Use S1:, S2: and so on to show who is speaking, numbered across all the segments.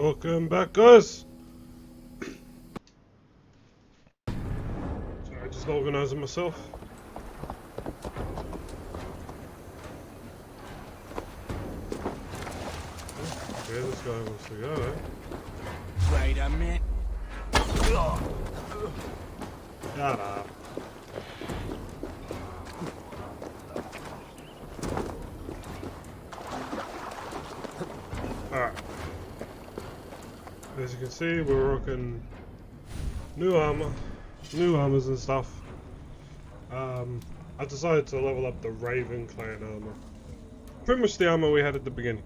S1: Welcome back, guys. Sorry, just organising myself. Okay, this guy wants to go, eh?
S2: Wait a minute.
S1: Shut up. Alright. As you can see, we're rocking new armor, new armors and stuff. I decided to level up the Raven clan armor. Pretty much the armor we had at the beginning.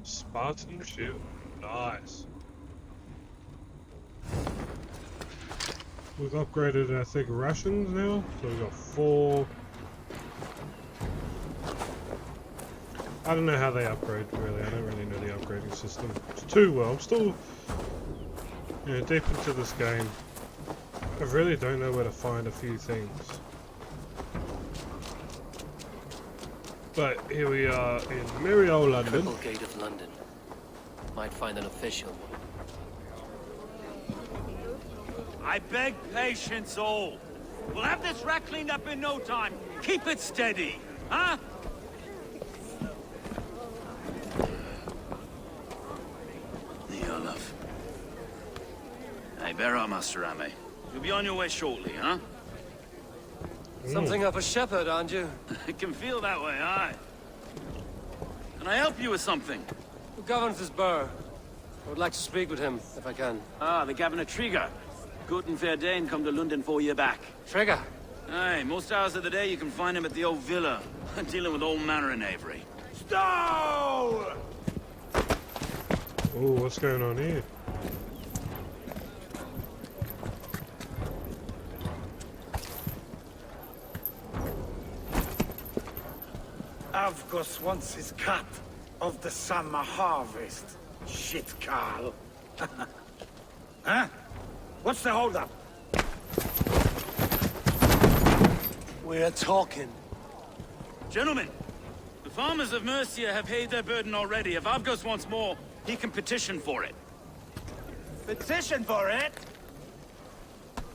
S1: Spartan shield. Nice. We've upgraded, I think, rations now. So we've got 4. I don't know how they upgrade, really. I don't really know the upgrading system too well. I'm still, deep into this game. I really don't know where to find a few things. But here we are in merry old London.
S3: Triple Gate of London. Might find an official.
S2: I beg patience, all. We'll have this rat cleaned up in no time. Keep it steady, huh? Olaf. Hey, bear up, Master Ame. You'll be on your way shortly, huh?
S3: Something of a shepherd, aren't you?
S2: It can feel that way, aye. Can I help you with something?
S3: Who governs this burgh? I would like to speak with him, if I can.
S2: Ah, the Governor Trigger. Good and fair Dane come to Lunden 4 year back.
S3: Trigger?
S2: Aye, most hours of the day you can find him at the old villa, dealing with all manner in Avery. Stow!
S1: Oh, what's going on here?
S4: Avgos wants his cut of the summer harvest. Shit, Carl. Huh? What's the holdup?
S3: We're talking.
S2: Gentlemen, the farmers of Mercia have paid their burden already. If Avgos wants more, he can petition for it.
S4: Petition for it?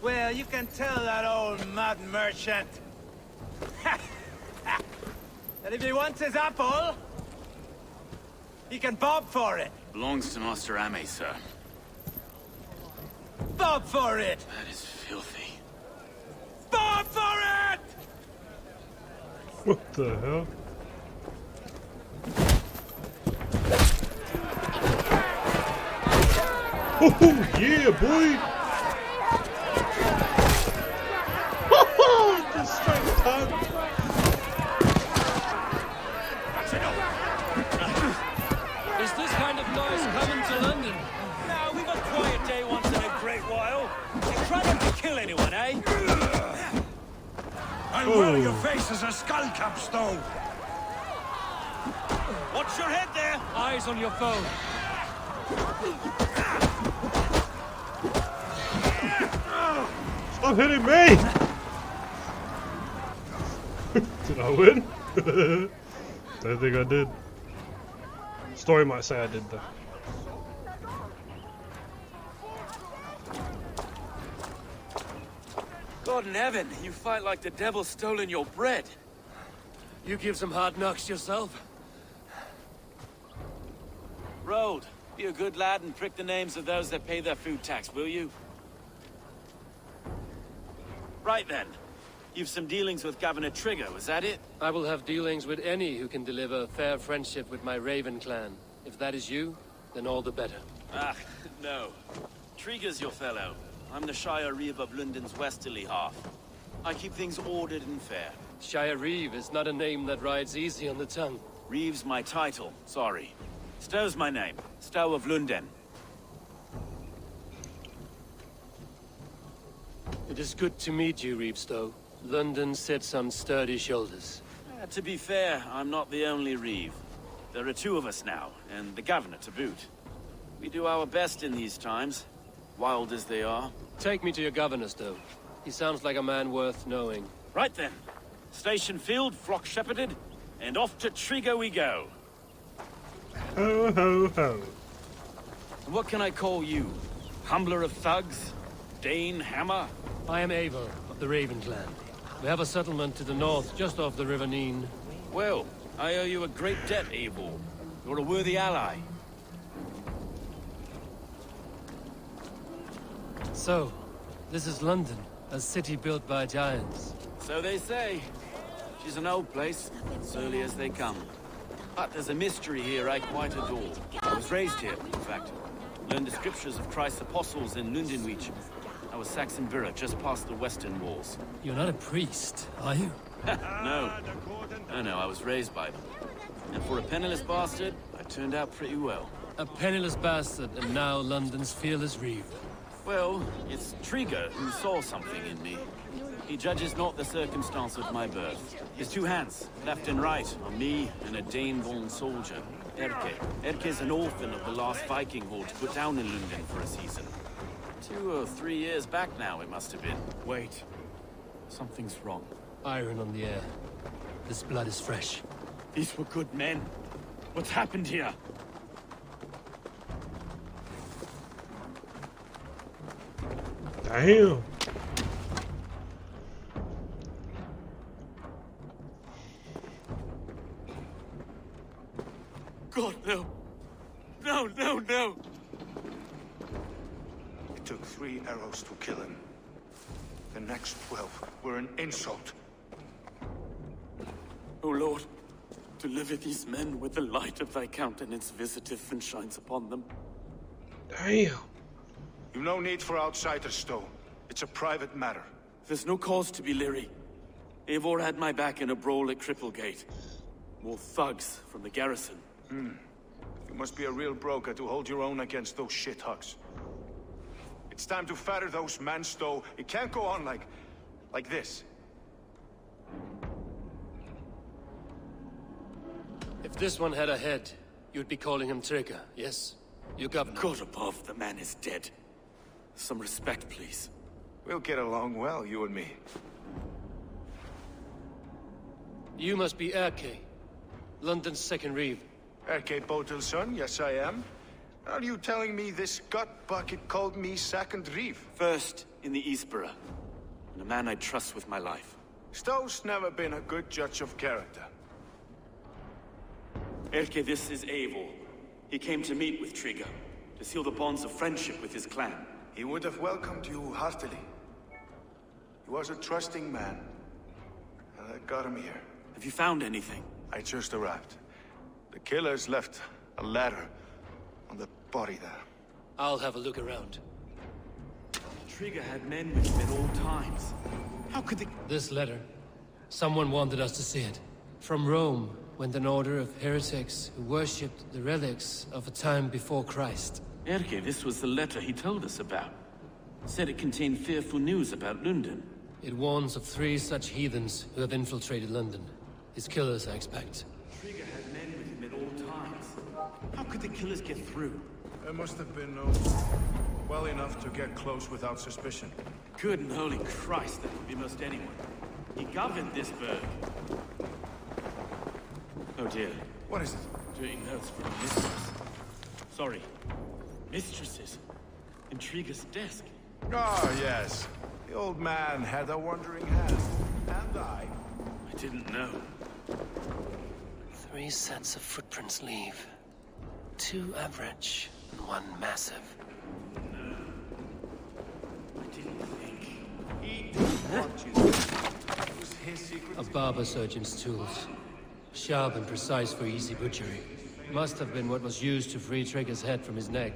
S4: Well, you can tell that old mud merchant that if he wants his apple, he can bob for it.
S2: Belongs to Master Ame, sir.
S4: Bob for it!
S2: That is filthy.
S4: Bob for it!
S1: What the hell? Oh yeah, boy! The straight punch!
S3: Is this kind of noise coming to London?
S2: Now, we've a quiet day once in a great while. And try not to kill anyone, eh?
S4: I'll wear your face as a skull capstone.
S2: Watch your head there!
S3: Eyes on your foe.
S1: Stop hitting me! Did I win? Don't think I did. Story might say I did though.
S2: God in heaven, you fight like the devil's stolen your bread.
S3: You give some hard knocks yourself?
S2: Road, be a good lad and prick the names of those that pay their food tax, will you? Right then. You've some dealings with Governor Trigger, was that it?
S3: I will have dealings with any who can deliver fair friendship with my Raven clan. If that is you, then all the better.
S2: Ah, no. Trigger's your fellow. I'm the Shire Reeve of Lunden's westerly half. I keep things ordered and fair.
S3: Shire Reeve is not a name that rides easy on the tongue.
S2: Reeve's my title, sorry. Stow's my name. Stow of Lunden.
S3: It is good to meet you, Reevestow. London sits on sturdy shoulders.
S2: To be fair, I'm not the only Reeve. There are 2 of us now, and the Governor to boot. We do our best in these times, wild as they are.
S3: Take me to your governor, Stow. He sounds like a man worth knowing.
S2: Right then. Station filled, flock shepherded. and off to Triga we go.
S1: Ho ho ho.
S2: And what can I call you? Humbler of thugs? Dane Hammer?
S3: I am Eivor of the Raven clan. We have a settlement to the north, just off the River Neen.
S2: Well, I owe you a great debt, Eivor. You're a worthy ally.
S3: So, this is London, a city built by giants.
S2: So they say. She's an old place, as early as they come. But there's a mystery here I quite adore. I was raised here, in fact. Learned the scriptures of Christ's apostles in Lunden. I was Saxon Villa, just past the western walls.
S3: You're not a priest, are you?
S2: No. No, I was raised by them. And for a penniless bastard, I turned out pretty well.
S3: A penniless bastard, and now London's fearless reeve.
S2: Well, it's Triga who saw something in me. He judges not the circumstance of my birth. His two hands, left and right, on me and a Dane-born soldier, Erke. Erke's an orphan of the last Viking horde put down in Lunden for a season. 2 or 3 years back now, it must have been. Wait. Something's wrong.
S3: Iron on the air. This blood is fresh.
S2: These were good men. What's happened here?
S1: Damn.
S2: God, no. No, no, no.
S5: It took 3 arrows to kill him. The next 12 were an insult.
S2: O Lord, deliver these men with the light of thy countenance visiteth and shines upon them.
S1: Damn.
S5: You've no need for outsiders, Stowe. It's a private matter.
S2: There's no cause to be leery. Eivor had my back in a brawl at Cripplegate. More thugs from the garrison.
S5: You must be a real broker to hold your own against those shithugs. It's time to fetter those men, Stowe. It can't go on like this.
S3: If this one had a head, you'd be calling him Triga, yes? You governor.
S2: God above, the man is dead. Some respect, please.
S5: We'll get along well, you and me.
S3: You must be Erke, London's second reeve.
S5: Erke Botel's son, yes I am. Are you telling me this gut bucket called me second reeve?
S2: First in the Eastborough, and a man I trust with my life.
S5: Stowe's never been a good judge of character.
S2: Erke, this is Eivor. He came to meet with Triga, to seal the bonds of friendship with his clan.
S5: He would have welcomed you heartily. He was a trusting man. And I got him here.
S2: Have you found anything?
S5: I just arrived. The killers left a ladder on the body there.
S3: I'll have a look around.
S2: Triga had men with him at all times. How could they...
S3: This letter. Someone wanted us to see it. From Rome went an order of heretics who worshipped the relics of a time before Christ.
S2: Erke, this was the letter he told us about. Said it contained fearful news about Lunden.
S3: It warns of 3 such heathens who have infiltrated London. His killers, I expect.
S2: Triga had men with him at all times. How could the killers get through?
S5: There must have been no... well enough to get close without suspicion.
S2: Good and holy Christ, that could be most anyone. He governed this burg. Oh dear.
S5: What is it?
S2: Doing notes from a mistress. Sorry. Mistresses. In Triga's desk.
S5: Ah, yes. The old man had a wandering hand. And I.
S2: I didn't know.
S3: 3 sets of footprints leave. 2 average, and 1 massive.
S2: I didn't think.
S5: He didn't want you. It was his secret.
S3: A barber surgeon's tools. Sharp and precise for easy butchery. Must have been what was used to free Triga's head from his neck.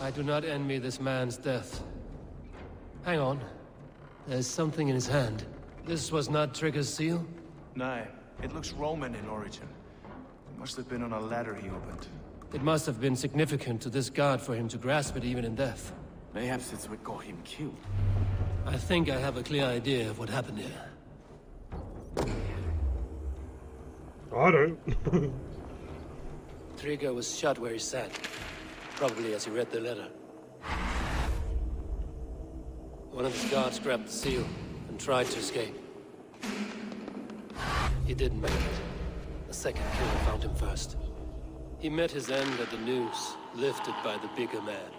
S3: I do not envy this man's death. Hang on. There's something in his hand. This was not Trigger's seal?
S5: No, it looks Roman in origin. It must have been on a ladder he opened.
S3: It must have been significant to this god for him to grasp it even in death.
S2: Perhaps it's what got him killed.
S3: I think I have a clear idea of what happened here.
S1: I don't.
S3: Trigger was shot where he sat. Probably as he read the letter. One of his guards grabbed the seal and tried to escape. He didn't make it. The second killer found him first. He met his end at the noose, lifted by the bigger man.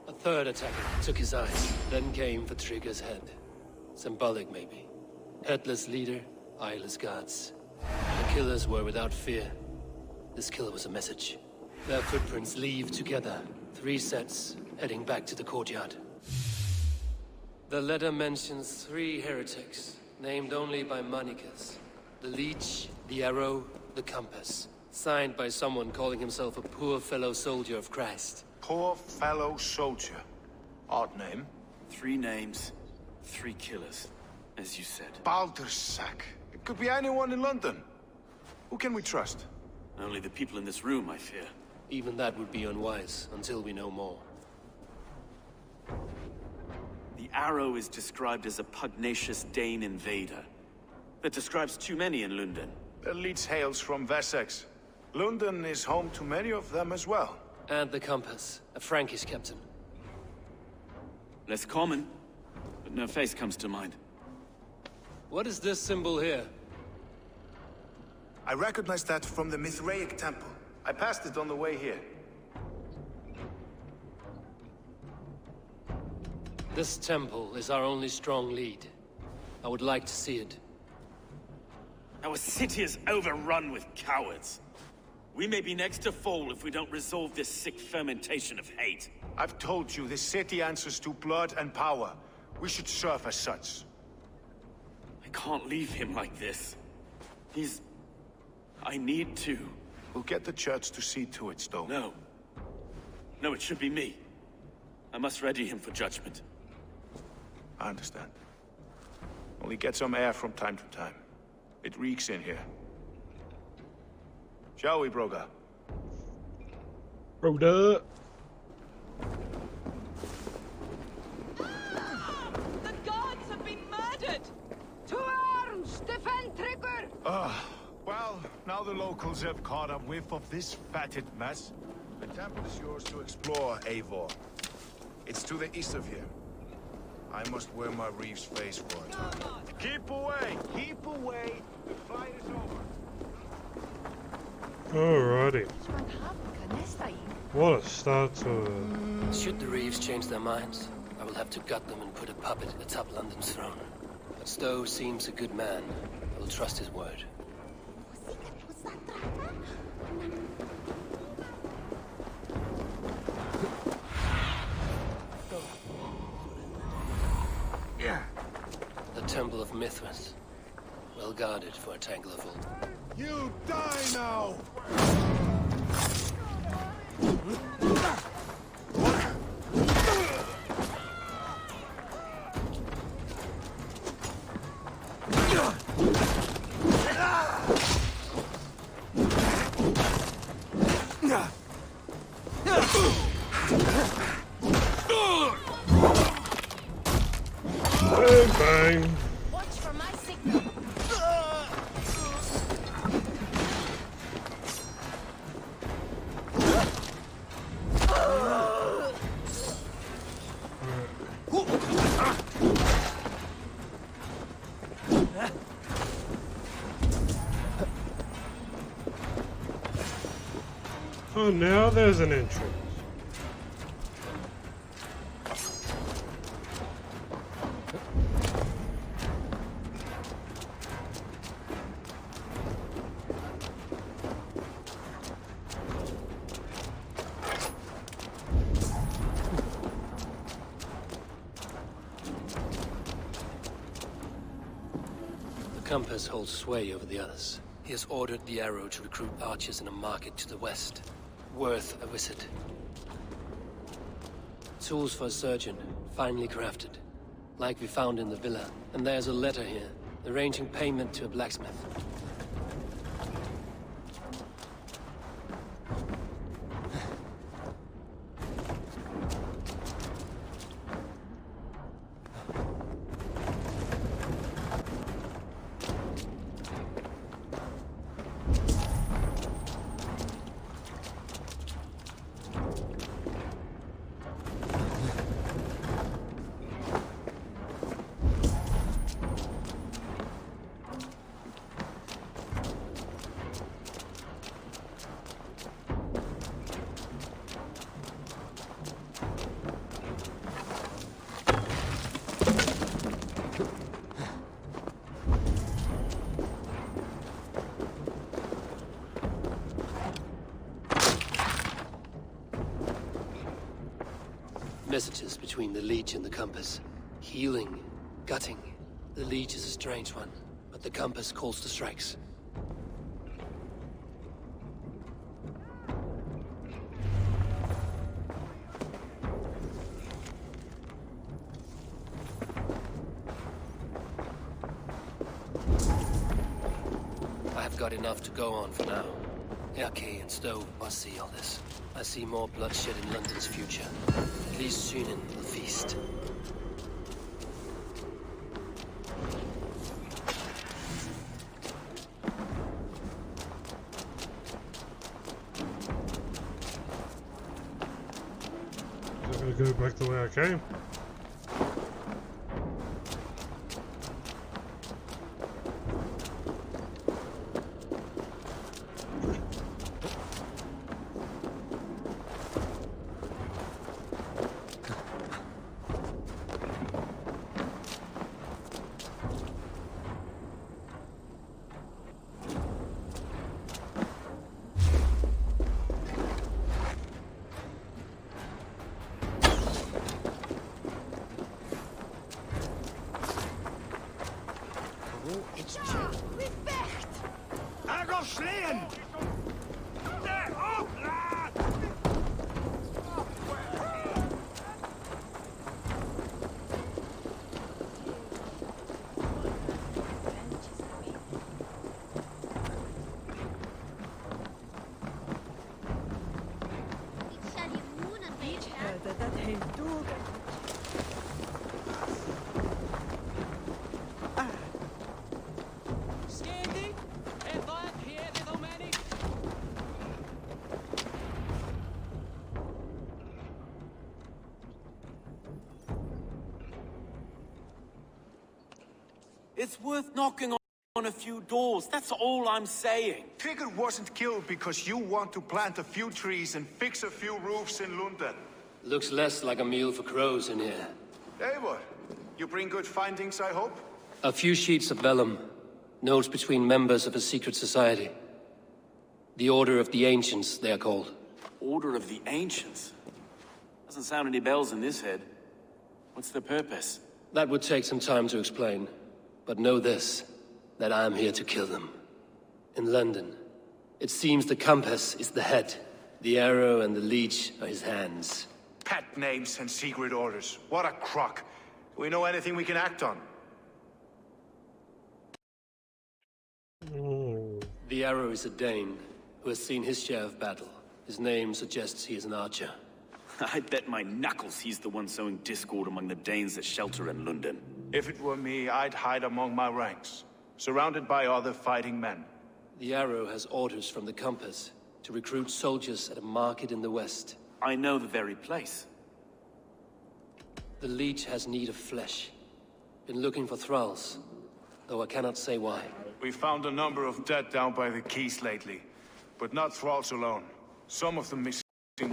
S3: A third attacker took his eyes, then came for Trigger's head. Symbolic, maybe. Headless leader, eyeless guards. The killers were without fear. This killer was a message. Their footprints leave together. 3 sets, heading back to the courtyard. The letter mentions 3 heretics, named only by monikers. The Leech, the Arrow, the Compass. Signed by someone calling himself a poor fellow soldier of Christ.
S5: Poor fellow soldier. Odd name.
S2: 3 names, 3 killers, as you said.
S5: Baldersack. It could be anyone in London. Who can we trust?
S2: Only the people in this room, I fear.
S3: Even that would be unwise, until we know more.
S2: The Arrow is described as a pugnacious Dane invader. That describes too many in Lunden.
S5: The Leech hails from Wessex. Lunden is home to many of them as well.
S3: And the Compass, a Frankish captain.
S2: Less common, but no face comes to mind.
S3: What is this symbol here?
S5: I recognize that from the Mithraic temple. I passed it on the way here.
S3: This temple is our only strong lead. I would like to see it.
S2: Our city is overrun with cowards. We may be next to fall if we don't resolve this sick fermentation of hate.
S5: I've told you, this city answers to blood and power. We should serve as such.
S2: I can't leave him like this. I need to.
S5: We'll get the church to see to it, Stowe.
S2: No. No, it should be me. I must ready him for judgment.
S5: I understand. Only get some air from time to time. It reeks in here. Shall we, Broga?
S1: Broda.
S6: The gods have been murdered! To arms! Defend Trigger!
S5: Well, now the locals have caught a whiff of this fatted mess. The temple is yours to explore, Eivor. It's to the east of here. I must wear my reeve's face for a time. Keep away! Keep away! The fight is over.
S1: Alrighty. What a start to
S3: Should the Reeves change their minds, I will have to gut them and put a puppet atop London's throne. But Stowe seems a good man. I will trust his word. The Temple of Mithras. Well guarded for a tangle of old.
S5: You die now!
S1: bang bang.
S6: Watch for my signal.
S1: Oh, now there's an entrance.
S3: The Compass holds sway over the others. He has ordered the Arrow to recruit archers in a market to the west. Worth a visit. Tools for a surgeon, finely crafted. like we found in the villa. And there's a letter here, arranging payment to a blacksmith. Messages between the Leech and the Compass. Healing, gutting. The Leech is a strange one, but the Compass calls to strikes. I've got enough to go on for now. Okay, and Stowe must see all this. I see more bloodshed in London's future. These Sunan will feast.
S1: I'm gonna go back the way I came.
S2: It's worth knocking on a few doors, that's all I'm saying.
S5: Trigger wasn't killed because you want to plant a few trees and fix a few roofs in Lunden.
S3: Looks less like a meal for crows in here.
S5: Eivor, you bring good findings, I hope?
S3: A few sheets of vellum. Notes between members of a secret society. The Order of the Ancients, they are called.
S2: Order of the Ancients? Doesn't sound any bells in this head. What's the purpose?
S3: That would take some time to explain. But know this, that I am here to kill them. In London, it seems the Compass is the head. The arrow and the leech are his hands.
S5: Pet names and secret orders. What a crock. Do we know anything we can act on?
S3: The arrow is a Dane, who has seen his share of battle. His name suggests he is an archer.
S2: I bet my knuckles he's the one sowing discord among the Danes that shelter in Lunden.
S5: If it were me, I'd hide among my ranks, surrounded by other fighting men.
S3: The arrow has orders from the Compass to recruit soldiers at a market in the west.
S2: I know the very place.
S3: The leech has need of flesh. Been looking for thralls, though I cannot say why.
S5: We found a number of dead down by the quays lately, but not thralls alone. Some of them missing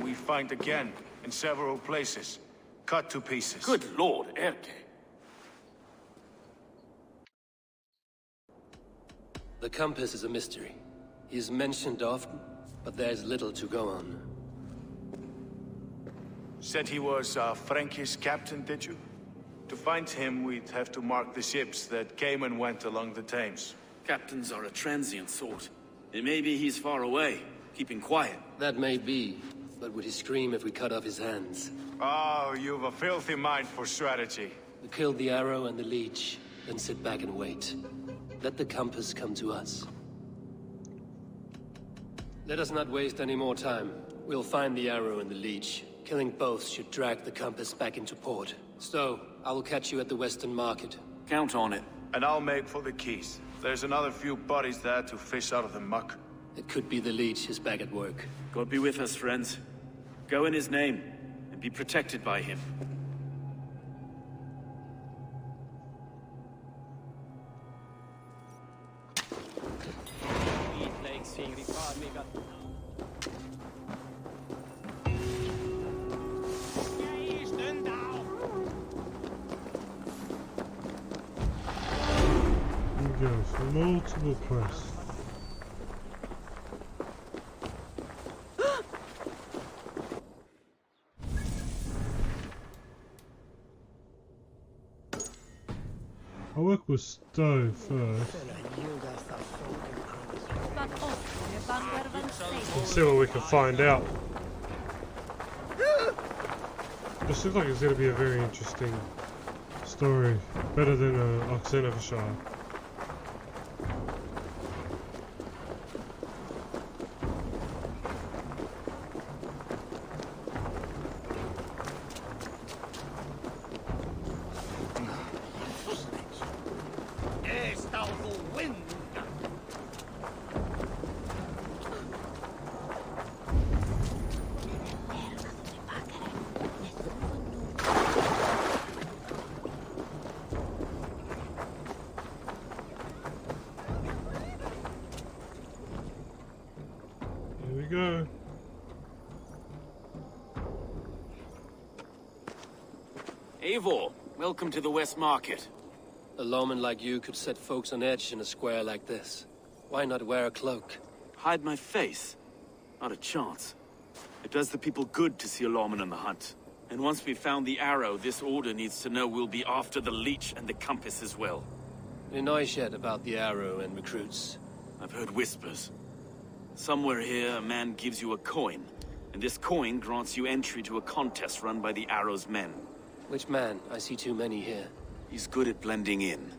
S5: we find again in several places, cut to pieces.
S2: Good lord, Erke.
S3: The Compass is a mystery. He is mentioned often, but there's little to go on.
S5: Said he was a Frankish captain, did you? To find him, we'd have to mark the ships that came and went along the Thames.
S2: Captains are a transient sort. It may be he's far away, keeping quiet.
S3: That may be, but would he scream if we cut off his hands?
S5: Oh, you've a filthy mind for strategy.
S3: We kill the arrow and the leech, then sit back and wait. Let the compass come to us. Let us not waste any more time. We'll find the arrow and the leech. Killing both should drag the compass back into port. So, I will catch you at the Western Market.
S2: Count on it.
S5: And I'll make for the keys. There's another few bodies there to fish out of the muck.
S3: It could be the leech is back at work.
S2: God be with us, friends. Go in his name, and be protected by him.
S1: Here we go, for multiple quests. I'll work with Stowe first. Let's see what we can find out. This looks like it's going to be a very interesting story. Better than Oxenfordshire. Go.
S2: Eivor, welcome to the West Market.
S3: A lawman like you could set folks on edge in a square like this. Why not wear a cloak?
S2: Hide my face? Not a chance. It does the people good to see a lawman on the hunt. And once we've found the arrow, this order needs to know we'll be after the leech and the compass as well.
S3: Any noise yet about the arrow and recruits?
S2: I've heard whispers. Somewhere here, a man gives you a coin, and this coin grants you entry to a contest run by the Arrow's men.
S3: Which man? I see too many here.
S2: He's good at blending in.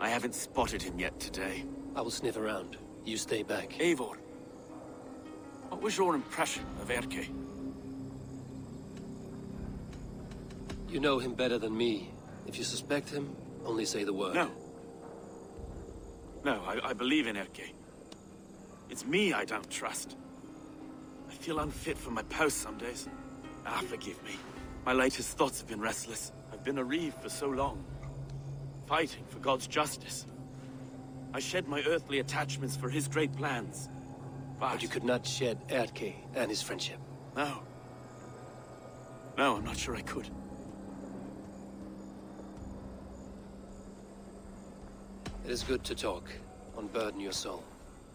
S2: I haven't spotted him yet today.
S3: I will sniff around. You stay back.
S2: Eivor, what was your impression of Erke?
S3: You know him better than me. If you suspect him, only say the word.
S2: No, I believe in Erke. It's me I don't trust. I feel unfit for my post some days. Forgive me. My latest thoughts have been restless. I've been a reeve for so long, fighting for God's justice. I shed my earthly attachments for his great plans.
S3: But you could not shed Erke and his friendship.
S2: No, I'm not sure I could.
S3: It is good to talk, unburden your soul.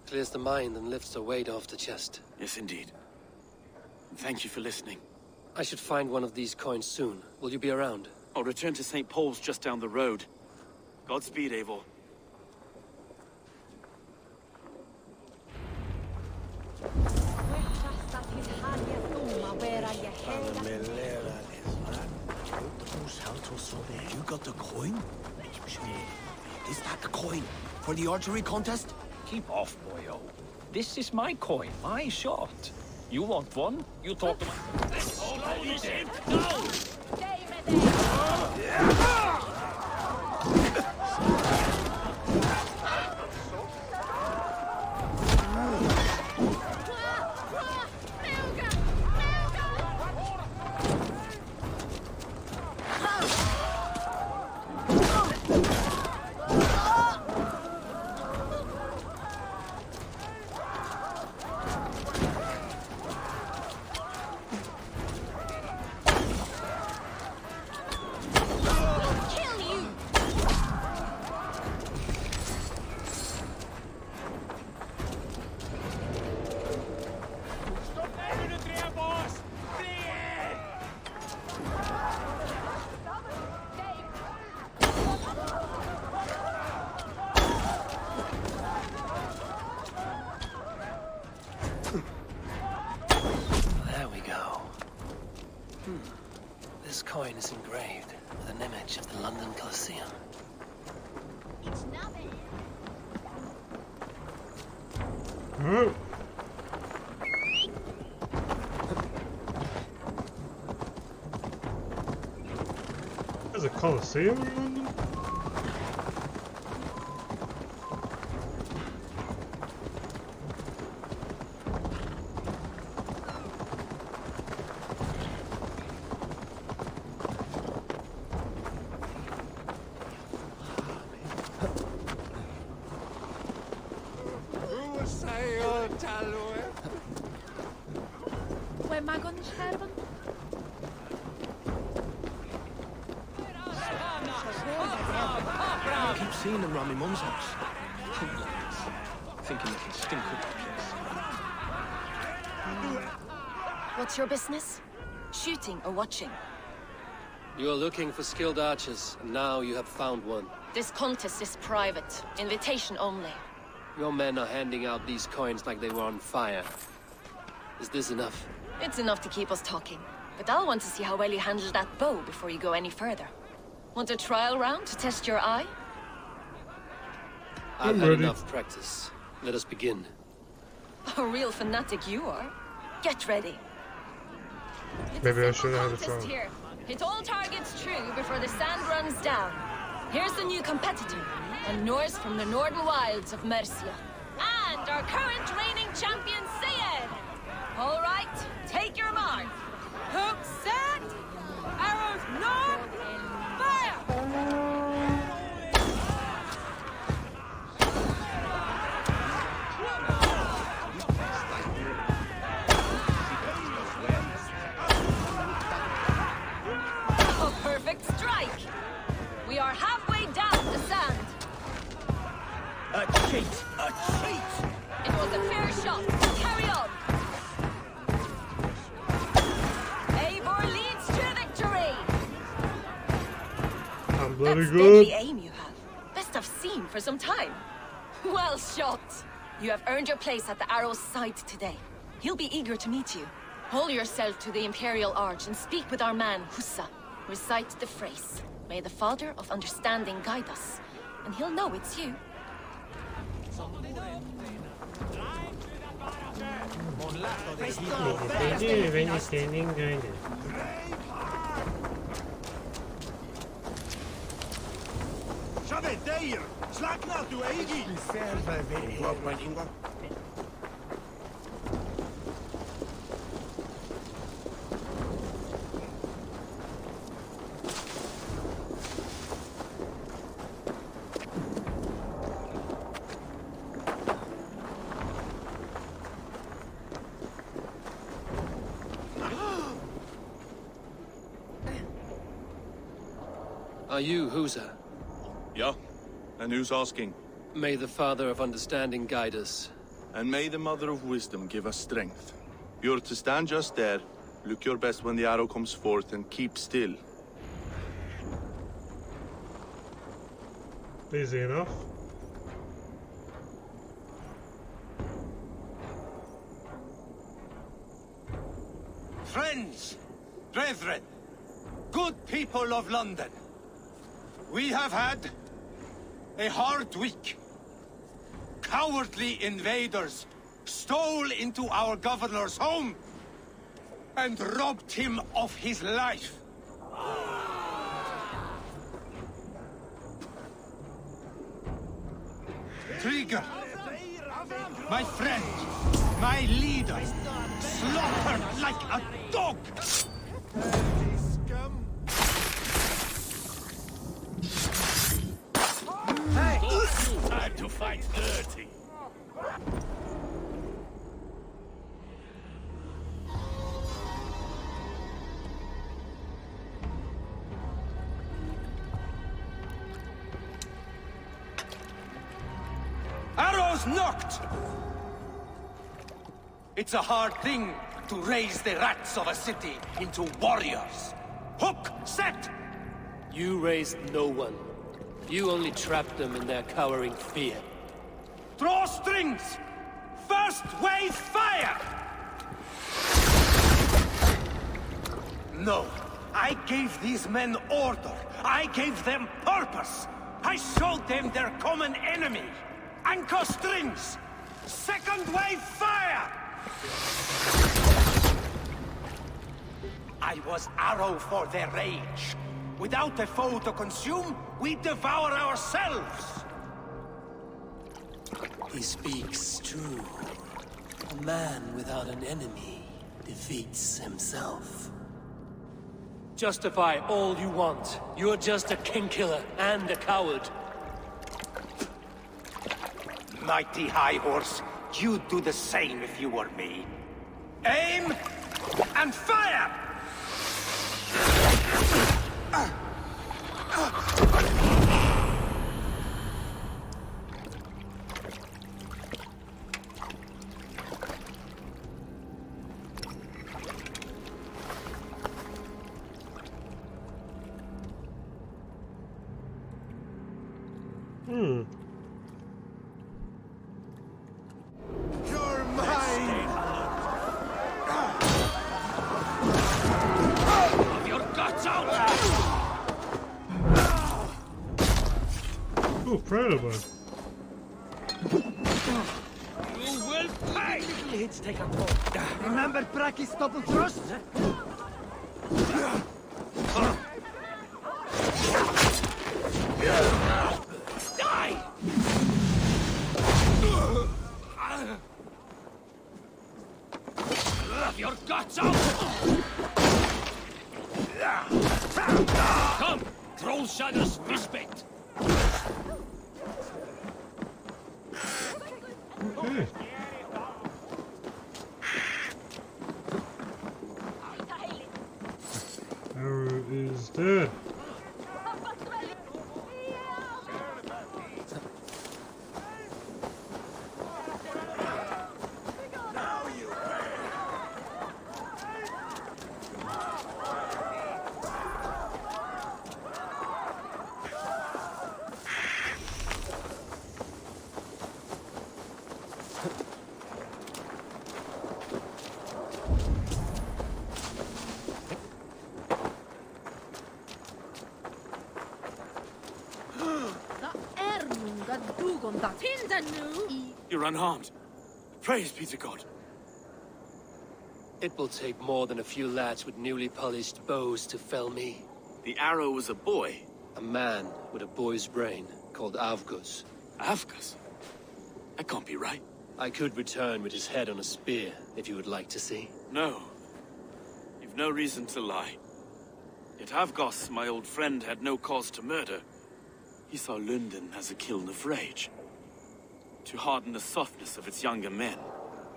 S3: Clears the mind and lifts a weight off the chest.
S2: Yes, indeed. And thank you for listening.
S3: I should find one of these coins soon. Will you be around?
S2: I'll return to St. Paul's just down the road. Godspeed, Eivor.
S7: You got the coin? Is that the coin for the archery contest?
S8: Keep off, boyo. This is my coin, my shot. You want one? You talk to my...
S3: This coin is engraved with an image of the London Colosseum.
S1: Oh. There's a Colosseum in London?
S7: I keep seeing them around my mum's house.
S8: Thinking they can stink up the place.
S9: What's your business? Shooting or watching?
S3: You're looking for skilled archers, and now you have found one.
S9: This contest is private. Invitation only.
S3: Your men are handing out these coins like they were on fire. Is this enough?
S9: It's enough to keep us talking. But I'll want to see how well you handle that bow before you go any further. Want a trial round to test your eye?
S3: I've had enough practice. Let us begin.
S9: A real fanatic you are. Get ready.
S1: Maybe I should have a
S9: Contest
S1: trial.
S9: here. Hit all targets true before the sand runs down. Here's the new competitor, a Norse from the northern wilds of Mercia. And our current reigning champion, Sayed. All right, take your mark. Hook set. Arrows knocked. Fire! A perfect strike. We are halfway down the sand.
S7: A cheat! A cheat!
S9: It was a fair shot. Carry on. Eivor leads to victory.
S1: I'm bloody
S9: That's
S1: good.
S9: deadly aim you have. Best I've seen for some time. Well shot. You have earned your place at the arrow's side today. He'll be eager to meet you. Hold yourself to the Imperial Arch and speak with our man, Hussa. Recite the phrase. May the Father of Understanding guide us. And he'll know it's you.
S5: Shove there! Slack now to Eigi!
S3: Are you Husa?
S10: Yeah, and who's asking?
S3: May the Father of Understanding guide us.
S10: And may the Mother of Wisdom give us strength. You're to stand just there, look your best when the arrow comes forth, and keep still.
S1: Easy enough.
S4: Friends, brethren, good people of London, we have had a hard week. Cowardly invaders stole into our governor's home and robbed him of his life. Trigger, my friend, my leader, slaughtered like a dog!
S8: Time to fight dirty.
S4: Arrows knocked! It's a hard thing to raise the rats of a city into warriors. Hook, set!
S3: You raised no one. You only trapped them in their cowering fear.
S4: Draw strings! First wave fire! No, I gave these men order. I gave them purpose. I showed them their common enemy. Anchor strings! Second wave fire! I was arrow for their rage. Without a foe to consume, we devour ourselves!
S3: He speaks true. A man without an enemy defeats himself. Justify all you want. You're just a king-killer and a coward.
S4: Mighty High Horse, you'd do the same if you were me. Aim and fire!
S5: You're mine!
S8: Your guts out!
S1: Oh, Predator.
S8: You will pay!
S3: Let's take a toll.
S7: Remember Braki's double thrust?
S8: Die! Your guts out! Come! Troll Shadow's fistbait!
S1: Okay. Arrow is dead.
S2: You're unharmed. Praise be to God.
S3: It will take more than a few lads with newly polished bows to fell me.
S2: The arrow was a boy.
S3: A man with a boy's brain, called Avgus.
S2: Avgus? That can't be right.
S3: I could return with his head on a spear, if you would like to see.
S2: No. You've no reason to lie. Yet Avgos, my old friend, had no cause to murder. He saw Lunden as a kiln of rage. To harden the softness of its younger men.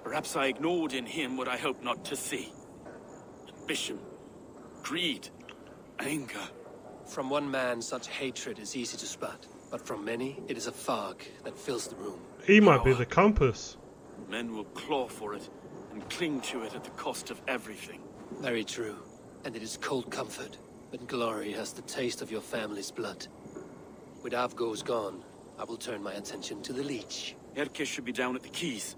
S2: Perhaps I ignored in him what I hoped not to see. Ambition, greed, anger.
S3: From one man, such hatred is easy to spot. But from many, it is a fog that fills the room.
S1: He might be the compass.
S2: Men will claw for it and cling to it at the cost of everything.
S3: Very true. And it is cold comfort when glory has the taste of your family's blood. With Avgos gone, I will turn my attention to the Leech.
S2: Erke should be down at the quays.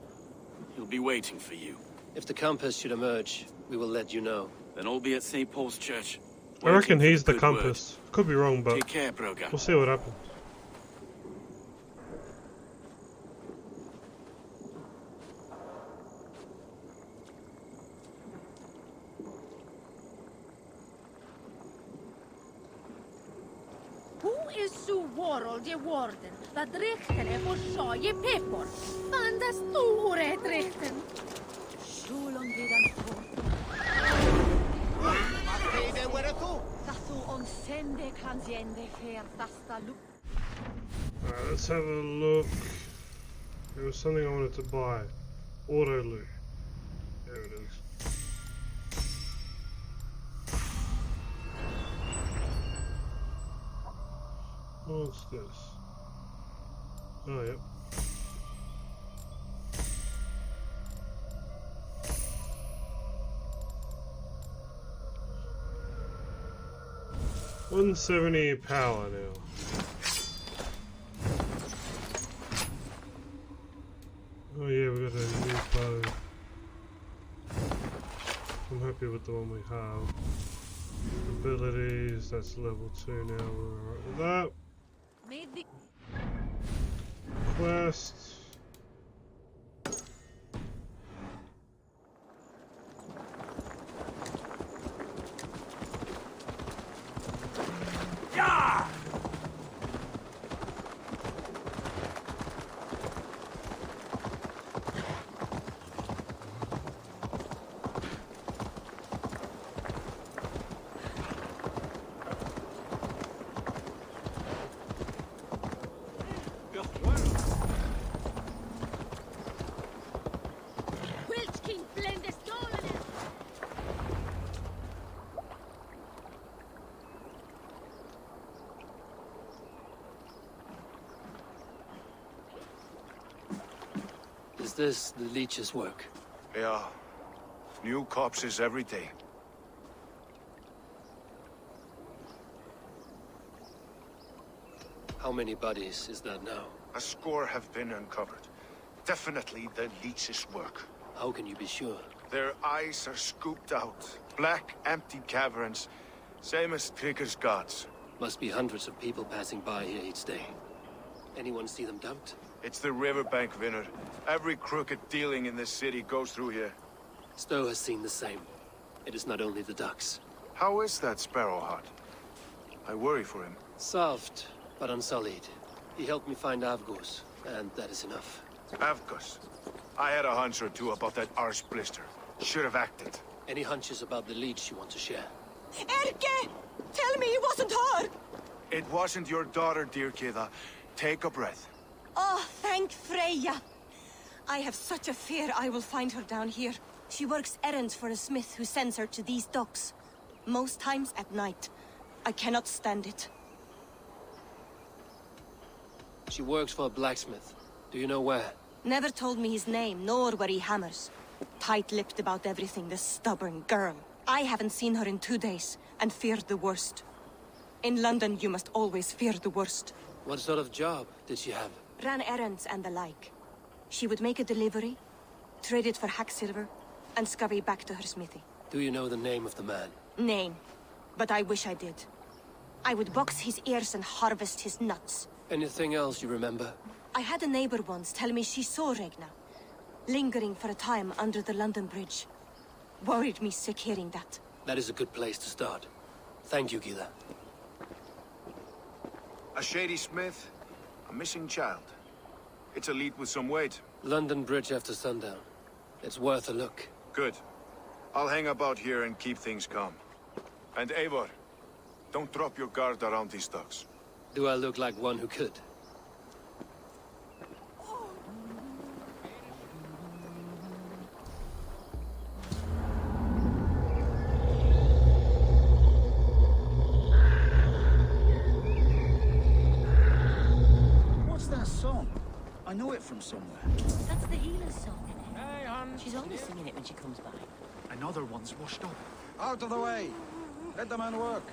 S2: He'll be waiting for you.
S3: If the compass should emerge, we will let you know.
S2: Then all be at St. Paul's Church.
S1: I reckon
S2: waiting for
S1: he's the
S2: good
S1: compass. Could be wrong,
S2: word.
S1: but
S2: Take care, Broga.
S1: we'll see what happens.
S11: World je warden, dat richtene for så je pepper. Van det store richten. Schulen vi den fort. Tasu on sende kansiende fer tasta lu.
S1: Alright, let's have a look. There was something I wanted to buy. Auto loot. There it is. What's this? Oh, yep. $170 power now. Oh yeah, we got a new bow. I'm happy with the one we have. abilities. That's level 2 now. We're alright with that.
S11: Made the
S1: Quest.
S11: Quilt King blende stolen.
S3: Is this the leech's work?
S5: Yeah. New corpses every day.
S3: How many bodies is that now?
S5: A score have been uncovered. Definitely the leech's work.
S3: How can you be sure?
S5: Their eyes are scooped out. Black, empty caverns. Same as Trigger's gods.
S3: Must be hundreds of people passing by here each day. Anyone see them dumped?
S5: It's the riverbank, Vinner. Every crooked dealing in this city goes through here.
S3: Stowe has seen the same. It is not only the ducks.
S5: How is that Sparrow Hut? I worry for him.
S3: Soft, but unsullied. He helped me find Avgos, and that is enough.
S5: Avgos. I had a hunch or two about that arse blister. Should have acted.
S3: Any hunches about the leech you want to share?
S6: Erke! Tell me it wasn't her!
S5: It wasn't your daughter, dear Kida. Take a breath.
S6: Oh, thank Freya. I have such a fear I will find her down here. She works errands for a smith who sends her to these docks. Most times at night. I cannot stand it.
S3: She works for a blacksmith. Do you know where?
S6: Never told me his name, nor where he hammers. Tight-lipped about everything, this stubborn girl. I haven't seen her in 2 days, and feared the worst. In London, you must always fear the worst.
S3: What sort of job did she have?
S6: Ran errands and the like. She would make a delivery, trade it for hack silver, and scurry back to her smithy.
S3: Do you know the name of the man?
S6: Name. But I wish I did. I would box his ears and harvest his nuts.
S3: Anything else you remember?
S6: I had a neighbor once tell me she saw Regna, lingering for a time under the London Bridge. Worried me sick hearing that.
S3: That is a good place to start. Thank you, Gila.
S5: A shady smith, a missing child. It's a lead with some weight.
S3: London Bridge after sundown. It's worth a look.
S5: Good. I'll hang about here and keep things calm. And Eivor, don't drop your guard around these docks.
S3: Do I look like one who could?
S7: What's that song? I know it from somewhere.
S11: That's the healer's song, isn't it? Hey, hon. She's always singing it when she comes by.
S7: Another one's washed up. Out of the way! Let the man work.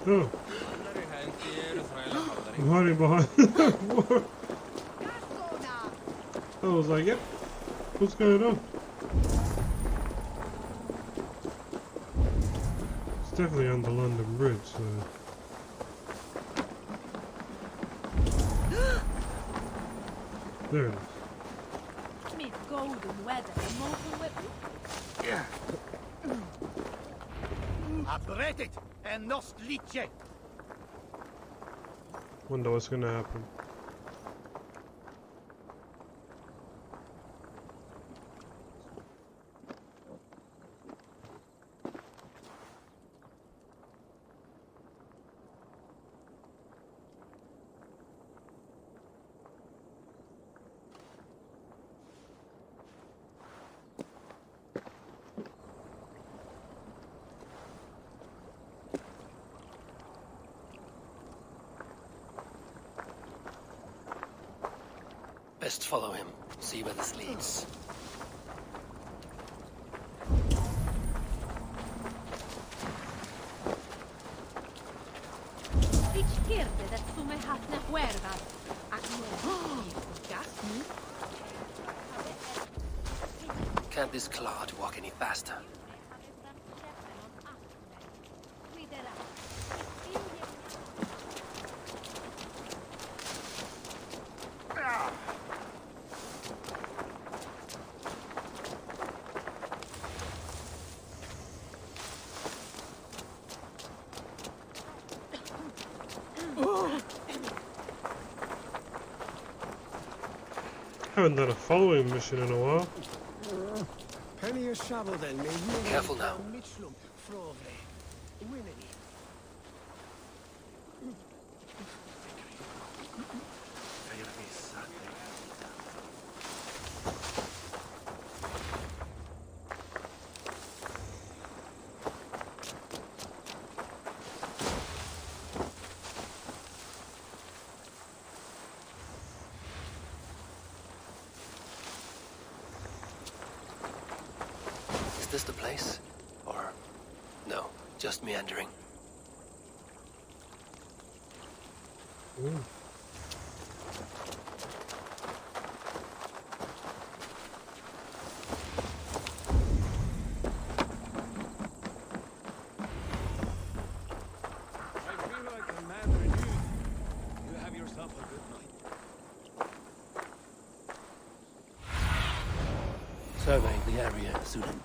S1: Oh. I'm hiding behind the wall. I was like, yep. What's going on? It's definitely on the London Bridge, so... There it is.
S11: Med golden weather and molten whip.
S4: Abrettet and nost liche.
S1: Wonder what's gonna happen.
S3: Best follow him. See where this leads.
S11: Izquierda dat sume hatna huerva.
S3: Can't this clod walk any faster?
S1: Haven't done a following mission in a while.
S3: Careful now. Is this the place? Or no, just meandering?
S1: Ooh.
S3: Surveying the area, Sudan.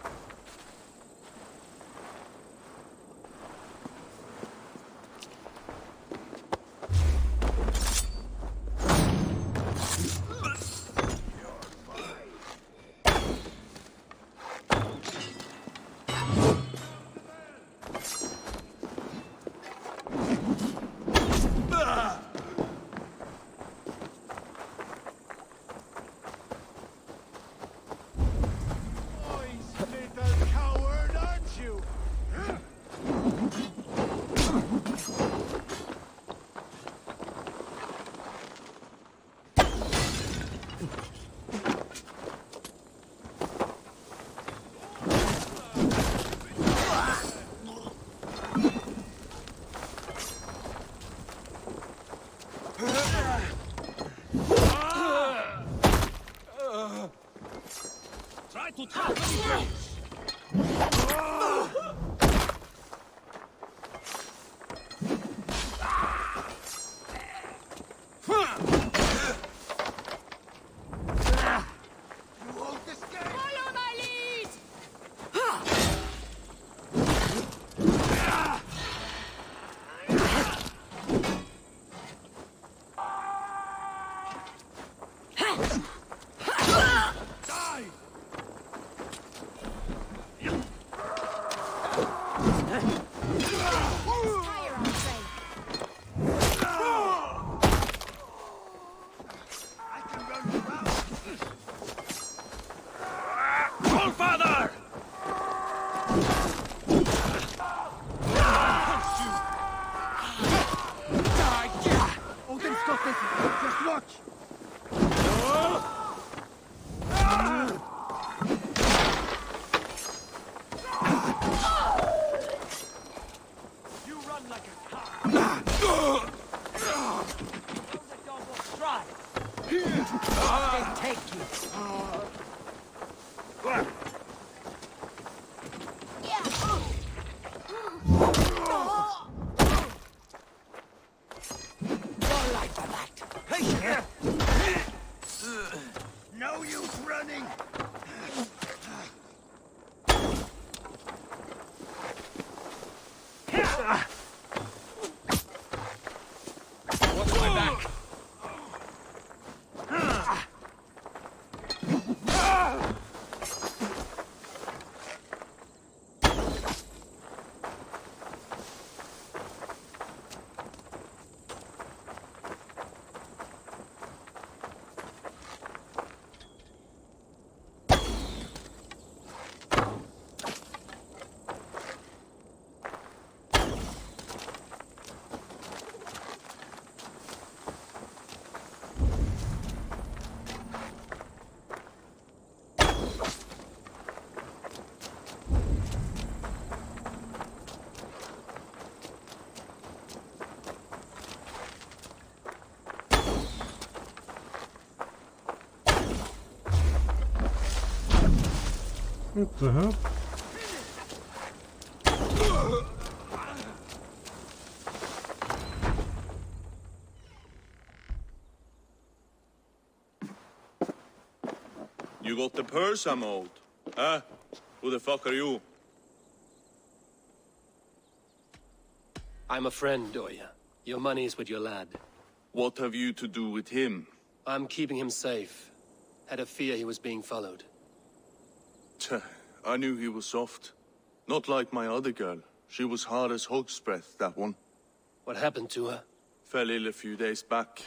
S5: No use running!
S3: Watch my back!
S1: What the hell?
S10: You got the purse I'm owed? Huh? Who the fuck are you?
S3: I'm a friend, Oya. Your money's with your lad.
S10: What have you to do with him?
S3: I'm keeping him safe. Had a fear he was being followed.
S10: Tch, I knew he was soft. Not like my other girl. She was hard as hog's breath, that one.
S3: What happened to her?
S10: Fell ill a few days back.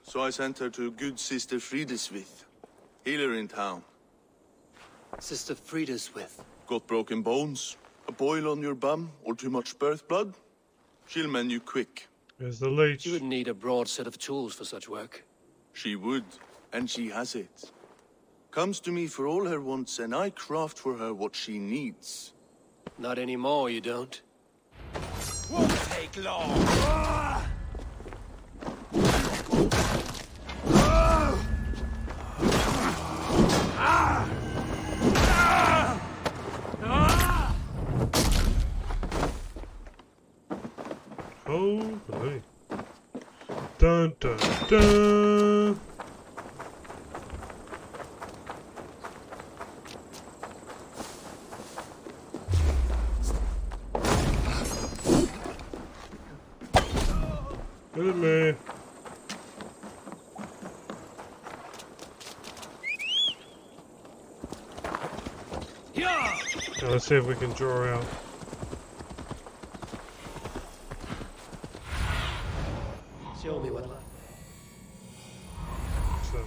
S10: So I sent her to good Sister Frideswith. Healer in town.
S3: Sister Frideswith.
S10: Got broken bones, a boil on your bum, or too much birth blood? She'll mend you quick.
S1: There's the leech.
S3: You would need a broad set of tools for such work.
S10: She would, and she has it. Comes to me for all her wants, and I craft for her what she needs.
S3: Not anymore, you don't.
S4: Won't take long.
S1: Oh, boy. Dun dun dun. Look at me. Now let's see if we can draw out.
S3: Show me what.
S1: So,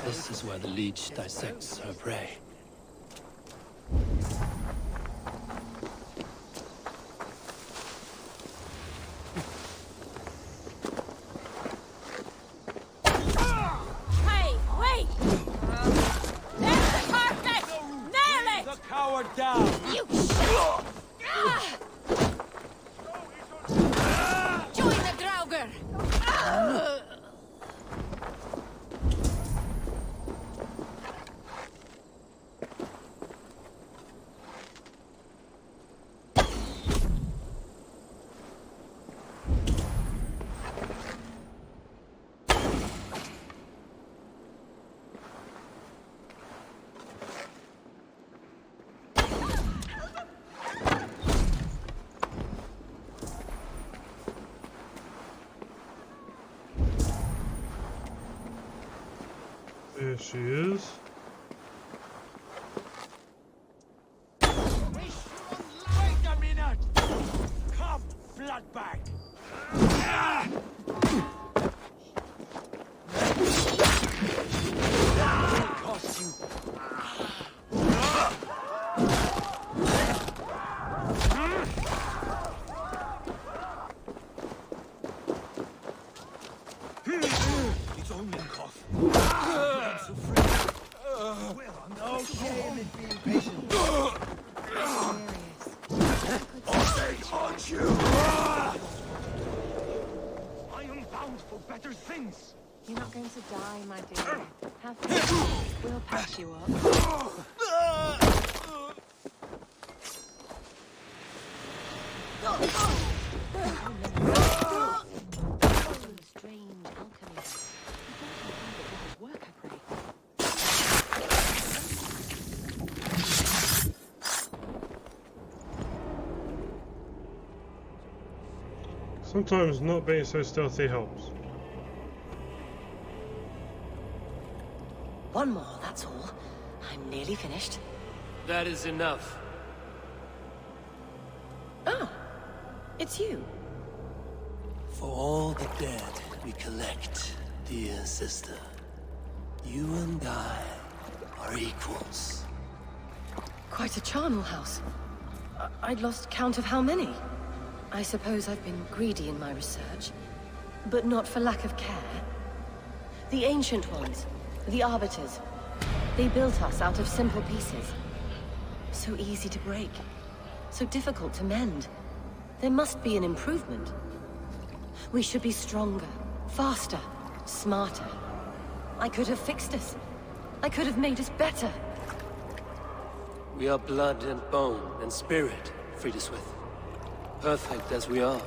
S3: This is where the leech dissects her prey.
S11: Hey, wait! There's the carpet! Nail it!
S4: The coward down.
S11: You join the Draugr!
S1: there she is.
S4: Wait a minute. Come, bloodbag. Cost you. It's only a cough. Okay, being patient. They haunt you. I am bound for better things.
S9: You're not going to die, my dear. Have faith. We'll patch you up. Strange alchemy. Work, I pray.
S1: Sometimes not being so stealthy helps.
S6: One more, that's all. I'm nearly finished.
S3: That is enough.
S6: Oh, it's you.
S7: For all the dead we collect, dear sister, you and I are equals.
S6: Quite a charnel house. I'd lost count of how many. I suppose I've been greedy in my research, but not for lack of care. The ancient ones, the arbiters, They built us out of simple pieces. So easy to break. So difficult to mend. There must be an improvement. We should be stronger, faster, smarter. I could have fixed us. I could have made us better.
S3: We are blood and bone and spirit, Friedeswith. Perfect as we are.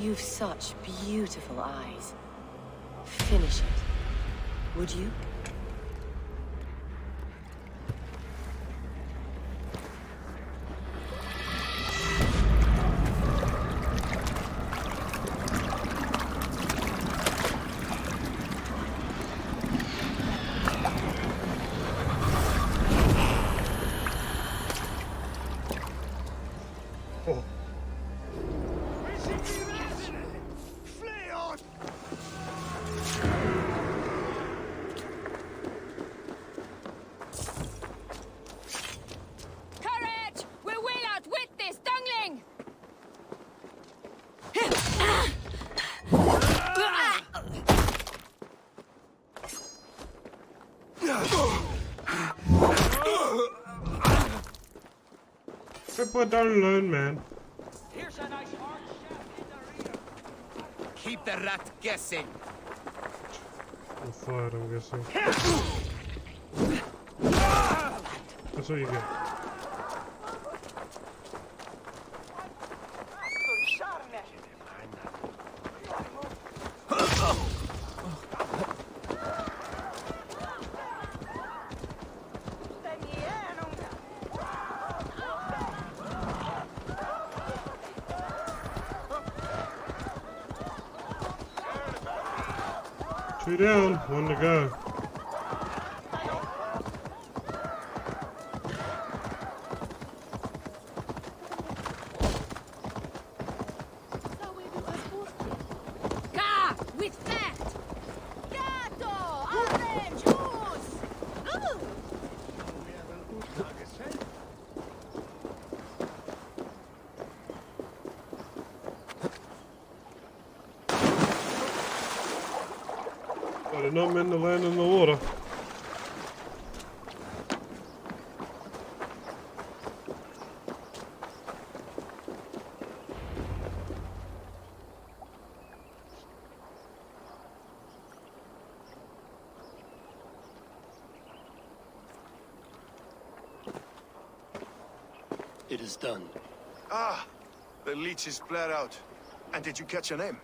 S6: You've such beautiful eyes. Finish it. Would you?
S1: People don't learn, man.
S4: Here's a nice hard shaft in the rear.
S7: Keep the rat guessing.
S1: I'm fired, I'm guessing. That's what you get. Two down, one to go.
S11: Ka! With fat! Gato! Orange! Juice! Ooh!
S1: I did not mean to land in the water.
S3: It is done.
S5: Ah, the leech is bled out. And did you catch a name?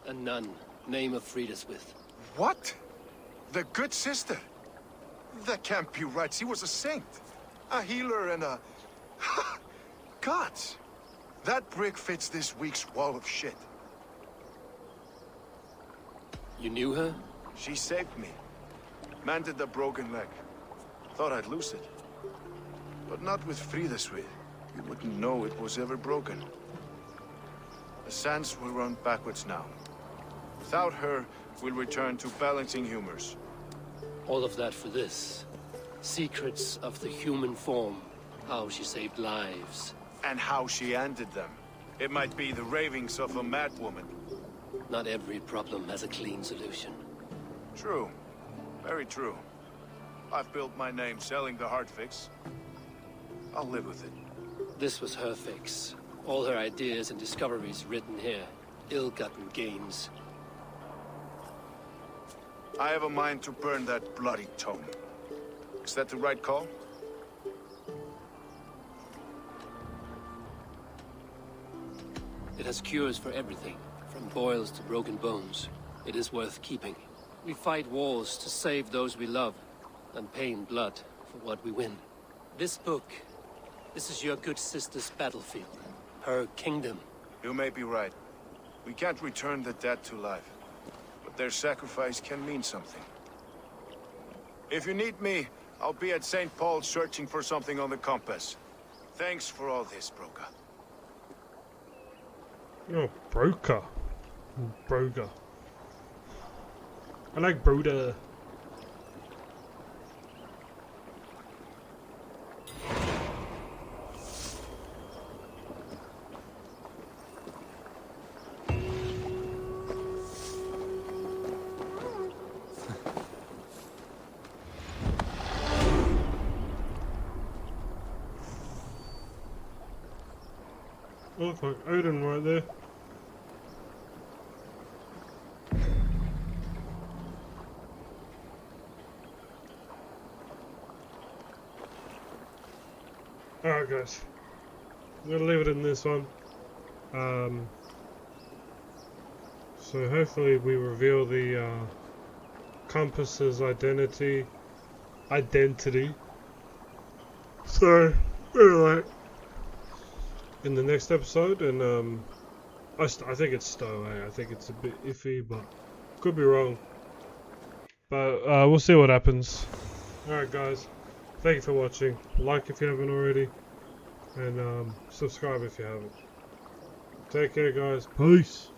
S3: A nun, name of Friedeswith.
S5: What? The good sister? That can't be right. She was a saint. A healer and a... Gods! That brick fits this week's wall of shit.
S3: You knew her?
S5: She saved me. Mended the broken leg. Thought I'd lose it. But not with Friedeswith. You wouldn't know it was ever broken. The sands will run backwards now. Without her, we'll return to balancing humors.
S3: All of that for this. Secrets of the human form. How she saved lives.
S5: And how she ended them. It might be the ravings of a madwoman.
S3: Not every problem has a clean solution.
S5: True. Very true. I've built my name selling the heart fix. I'll live with it.
S3: This was her fix. All her ideas and discoveries written here. Ill-gotten gains.
S5: I have a mind to burn that bloody tome. Is that the right call?
S3: It has cures for everything, from boils to broken bones. It is worth keeping. We fight wars to save those we love, and pay in blood for what we win. This book, this is your good sister's battlefield. Her kingdom.
S5: You may be right. We can't return the dead to life. But their sacrifice can mean something. If you need me, I'll be at St. Paul's searching for something on the compass. Thanks for all this, Broka.
S1: Oh, Broker. Broga. I like Broda. Looks like Odin right there. Alright guys, I'm gonna leave it in this one. So hopefully we reveal the compass's identity. So anyway, in the next episode, and I think it's stowaway. I think it's a bit iffy, but could be wrong. But we'll see what happens. Alright guys, thank you for watching. Like if you haven't already, and subscribe if you haven't. Take care guys. Peace.